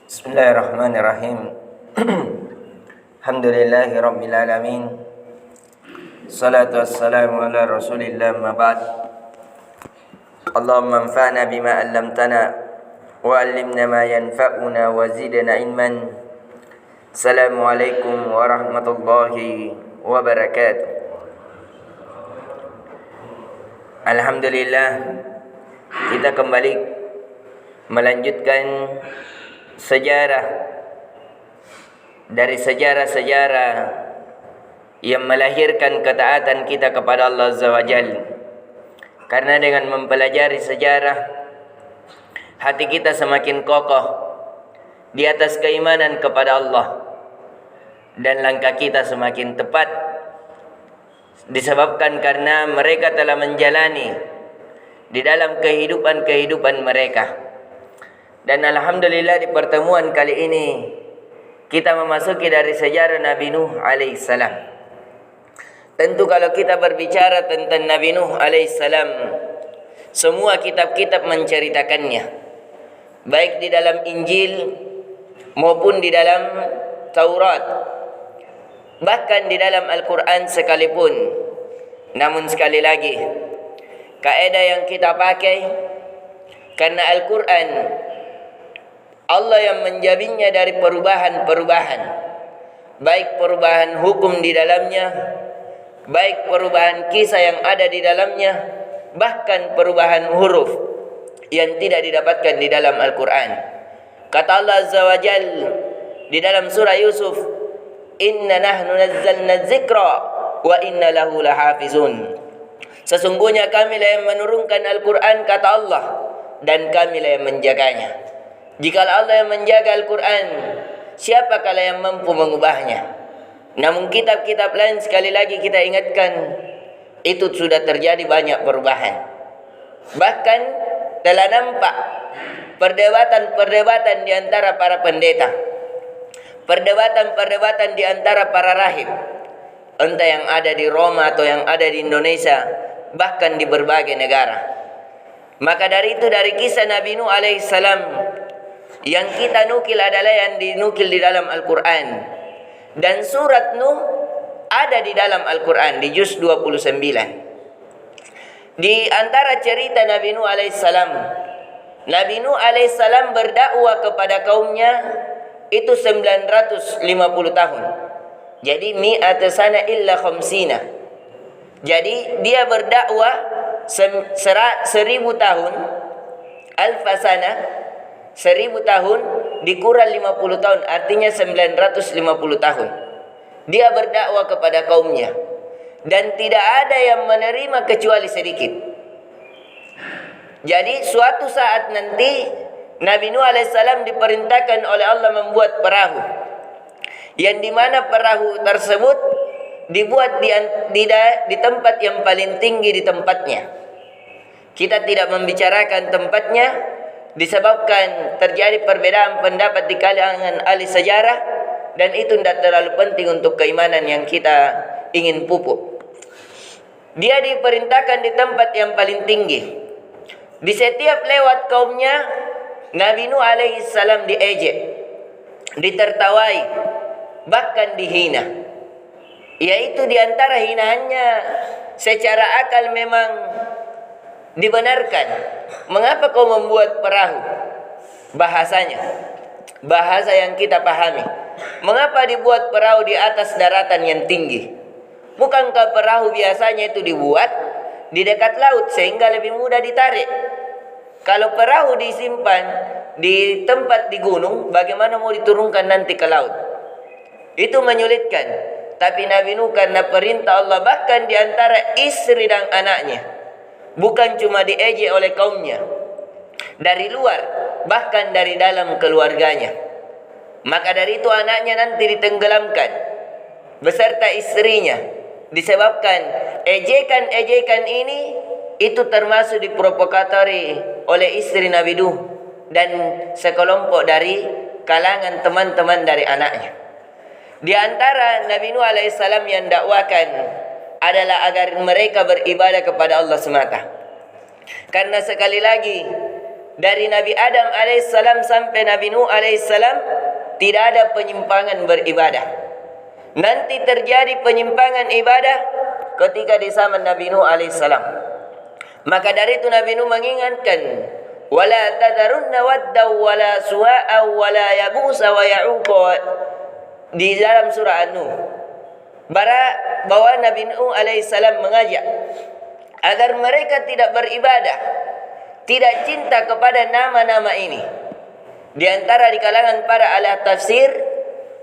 Bismillahirrahmanirrahim. Alhamdulillahi rabbil alamin. Salatu wassalamu ala Rasulillah ma ba'd. Allahumma anfa'na bima 'allamtana wa 'allimna ma yanfa'una wa zidna ilman. Assalamualaikum warahmatullahi wabarakatuh. Alhamdulillah, kita kembali melanjutkan sejarah dari sejarah-sejarah yang melahirkan ketaatan kita kepada Allah Azza wa Jalla. Karena dengan mempelajari sejarah, hati kita semakin kokoh di atas keimanan kepada Allah, dan langkah kita semakin tepat disebabkan karena mereka telah menjalani di dalam kehidupan mereka. Dan alhamdulillah di pertemuan kali ini kita memasuki dari sejarah Nabi Nuh alaihissalam. Tentu kalau kita berbicara tentang Nabi Nuh alaihissalam, semua kitab-kitab menceritakannya, baik di dalam Injil maupun di dalam Taurat, bahkan di dalam Al-Quran sekalipun. Namun sekali lagi, kaidah yang kita pakai, karena Al-Quran Allah yang menjaminnya dari perubahan-perubahan, baik perubahan hukum di dalamnya, baik perubahan kisah yang ada di dalamnya, bahkan perubahan huruf yang tidak didapatkan di dalam Al-Quran. Kata Allah Azza wa Jal di dalam surah Yusuf, "Inna nahnu nazzalna dzikra wa inna lahu lahafizun." Sesungguhnya kamilah yang menurunkan Al-Quran, kata Allah, dan kamilah yang menjaganya. Jikalau Allah yang menjaga Al-Quran, siapakah yang mampu mengubahnya? Namun kitab-kitab lain, sekali lagi kita ingatkan, itu sudah terjadi banyak perubahan. Bahkan telah nampak perdebatan di antara para pendeta, perdebatan di antara para rahib, entah yang ada di Roma atau yang ada di Indonesia, bahkan di berbagai negara. Maka dari itu, dari kisah Nabi Nuh alaihissalam yang kita nukil adalah yang dinukil di dalam Al-Quran. Dan surat Nuh ada di dalam Al-Quran di juz 29. Di antara cerita Nabi Nuh alaihissalam, Nabi Nuh alaihissalam berdakwah kepada kaumnya itu 950 tahun. Jadi mi'at sana illa khamsina. Jadi dia berdakwah 1000 tahun, alfasana, 1000 tahun dikurang 50 tahun, artinya 950 tahun. Dia berdakwah kepada kaumnya, dan tidak ada yang menerima kecuali sedikit. Jadi suatu saat nanti Nabi Nuh alaihissalam diperintahkan oleh Allah membuat perahu, yang dimana perahu tersebut dibuat di tempat yang paling tinggi di tempatnya. Kita tidak membicarakan tempatnya disebabkan terjadi perbedaan pendapat di kalangan ahli sejarah, dan itu tidak terlalu penting untuk keimanan yang kita ingin pupuk. Dia diperintahkan di tempat yang paling tinggi. Di setiap lewat kaumnya, Nabi Nuh alaihissalam diejek, ditertawai, bahkan dihina. Yaitu di antara hinaannya, secara akal memang dibenarkan. Mengapa kau membuat perahu? Bahasanya, bahasa yang kita pahami. Mengapa dibuat perahu di atas daratan yang tinggi? Bukankah perahu biasanya itu dibuat di dekat laut sehingga lebih mudah ditarik? Kalau perahu disimpan di tempat di gunung, bagaimana mau diturunkan nanti ke laut? Itu menyulitkan. Tapi Nabi Nuh karena perintah Allah, bahkan di antara istri dan anaknya, bukan cuma diejek oleh kaumnya, dari luar, bahkan dari dalam keluarganya. Maka dari itu anaknya nanti ditenggelamkan beserta istrinya, disebabkan ejekan-ejekan ini itu termasuk diprovokatori oleh istri Nabi Nuh dan sekelompok dari kalangan teman-teman dari anaknya. Di antara Nabi Nuh alaihissalam yang dakwakan adalah agar mereka beribadah kepada Allah semata. Karena sekali lagi dari Nabi Adam alaihissalam sampai Nabi Nuh alaihissalam tidak ada penyimpangan beribadah. Nanti terjadi penyimpangan ibadah ketika di zaman Nabi Nuh alaihissalam. Maka dari itu Nabi Nuh mengingatkan, wala tadharunna wadda wala suwa'a wala yabusa wa ya'uqa, di dalam surah An-Nuh. Bahwa Nabi Nuh alaihissalam mengajak agar mereka tidak beribadah, tidak cinta kepada nama-nama ini. Di antara di kalangan para ahli tafsir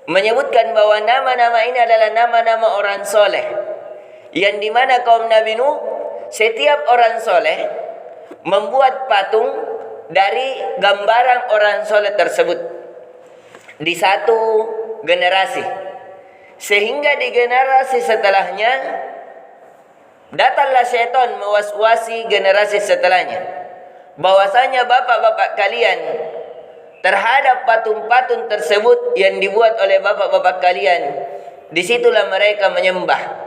menyebutkan bahwa nama-nama ini adalah nama-nama orang soleh, yang dimana kaum Nabi Nuh, setiap orang soleh membuat patung dari gambaran orang soleh tersebut di satu generasi, sehingga di generasi setelahnya datanglah syaitan mewaswasi generasi setelahnya, bahwasanya bapak-bapak kalian terhadap patung-patung tersebut yang dibuat oleh bapak-bapak kalian, disitulah mereka menyembah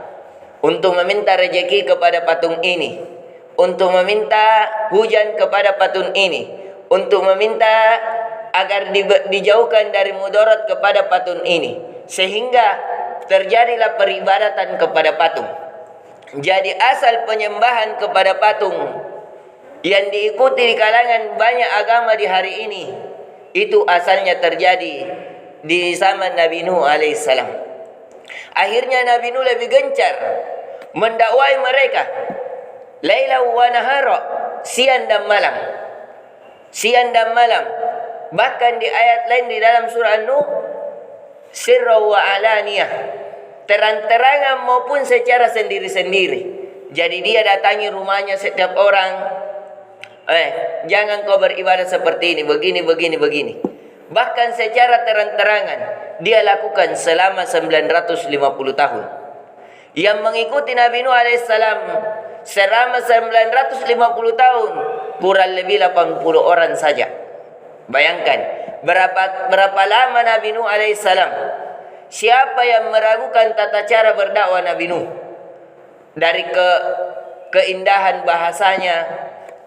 untuk meminta rezeki kepada patung ini, untuk meminta hujan kepada patung ini, untuk meminta agar dijauhkan dari mudarat kepada patung ini, sehingga terjadilah peribadatan kepada patung. Jadi asal penyembahan kepada patung yang diikuti di kalangan banyak agama di hari ini, itu asalnya terjadi di zaman Nabi Nuh alaihissalam. Akhirnya Nabi Nuh lebih gencar mendakwai mereka laila wa nahara, siang dan malam, siang dan malam. Bahkan di ayat lain di dalam surah An-Nuh, sirra wa alaniyah, terang-terangan maupun secara sendiri-sendiri. Jadi dia datangi rumahnya setiap orang, jangan kau beribadah seperti ini, begini. Bahkan secara terang-terangan dia lakukan selama 950 tahun. Yang mengikuti Nabi Nuh alaihissalam selama 950 tahun kurang lebih 80 orang saja. Bayangkan berapa lama Nabi Nuh alaihissalam. Siapa yang meragukan tata cara berdakwah Nabi Nuh, dari keindahan bahasanya,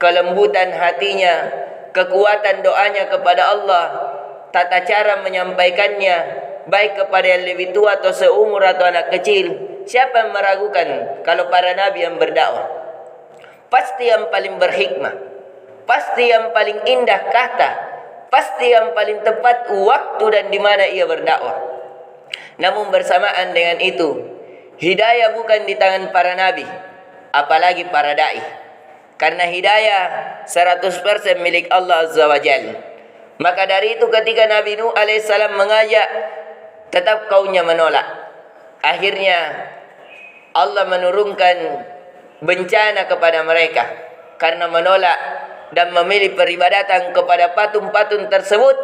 kelembutan hatinya, kekuatan doanya kepada Allah, tata cara menyampaikannya, baik kepada yang lebih tua atau seumur atau anak kecil. Siapa yang meragukan kalau para nabi yang berdakwah pasti yang paling berhikmah, pasti yang paling indah kata, pasti yang paling tepat waktu dan di mana ia berdakwah. Namun bersamaan dengan itu, hidayah bukan di tangan para nabi, apalagi para dai. Karena hidayah 100% milik Allah Azza wa Jalla. Maka dari itu ketika Nabi Nuh alaihissalam mengajak, tetap kaumnya menolak. Akhirnya Allah menurunkan bencana kepada mereka karena menolak dan memilih peribadatan kepada patung-patung tersebut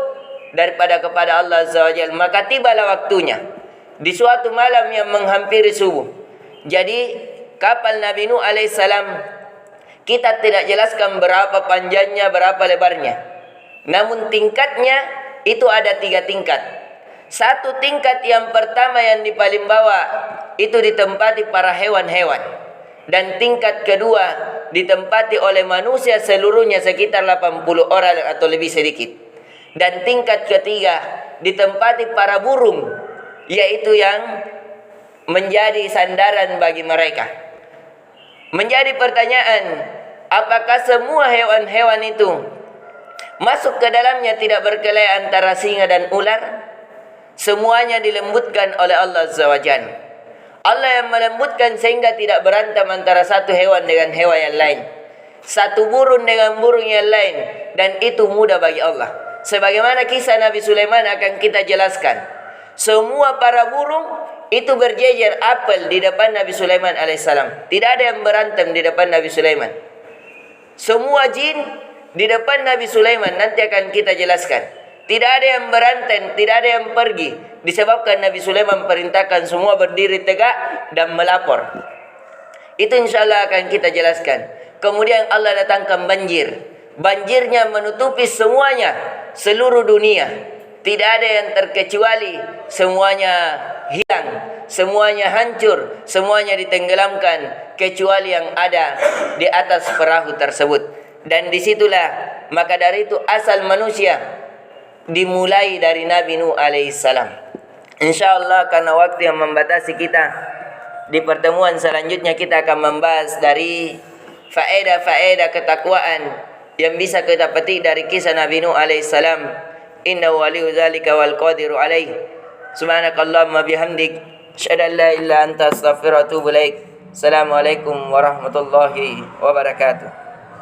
daripada kepada Allah Azza wa Jalla. Maka tibalah waktunya di suatu malam yang menghampiri subuh. Jadi kapal Nabi Nuh alaihissalam, kita tidak jelaskan berapa panjangnya, berapa lebarnya. Namun tingkatnya itu ada 3 tingkat. Satu tingkat yang pertama yang di paling bawah itu ditempati para hewan-hewan. Dan tingkat kedua ditempati oleh manusia seluruhnya sekitar 80 orang atau lebih sedikit. Dan tingkat ketiga ditempati para burung, yaitu yang menjadi sandaran bagi mereka. Menjadi pertanyaan, apakah semua hewan-hewan itu masuk ke dalamnya tidak berkelahi antara singa dan ular? Semuanya dilembutkan oleh Allah Azza wa Jalla. Allah yang melembutkan sehingga tidak berantem antara satu hewan dengan hewan yang lain, satu burung dengan burung yang lain, dan itu mudah bagi Allah. Sebagaimana kisah Nabi Sulaiman akan kita jelaskan. Semua para burung itu berjejer apel di depan Nabi Sulaiman alaihissalam. Tidak ada yang berantem di depan Nabi Sulaiman. Semua jin di depan Nabi Sulaiman, nanti akan kita jelaskan. Tidak ada yang berantem, tidak ada yang pergi, disebabkan Nabi Sulaiman perintahkan semua berdiri tegak dan melapor. Itu insyaAllah akan kita jelaskan. Kemudian Allah datangkan banjir. Banjirnya menutupi semuanya, seluruh dunia. Tidak ada yang terkecuali, semuanya hilang, semuanya hancur, semuanya ditenggelamkan, kecuali yang ada di atas perahu tersebut. Dan disitulah Maka dari itu asal manusia dimulai dari Nabi Nuh alaihissalam. InsyaAllah karena waktu yang membatasi kita, di pertemuan selanjutnya kita akan membahas dari faedah-faedah ketakwaan yang bisa kita petik dari kisah Nabi Nuh alaihissalam. Innahu waliyu dzalika wal qadiru alaih. Subhanakallahumma bihamdik, asyhadu an la ilaha illa anta astaghfiruka wa atubu ilaik. Assalamualaikum warahmatullahi wabarakatuh.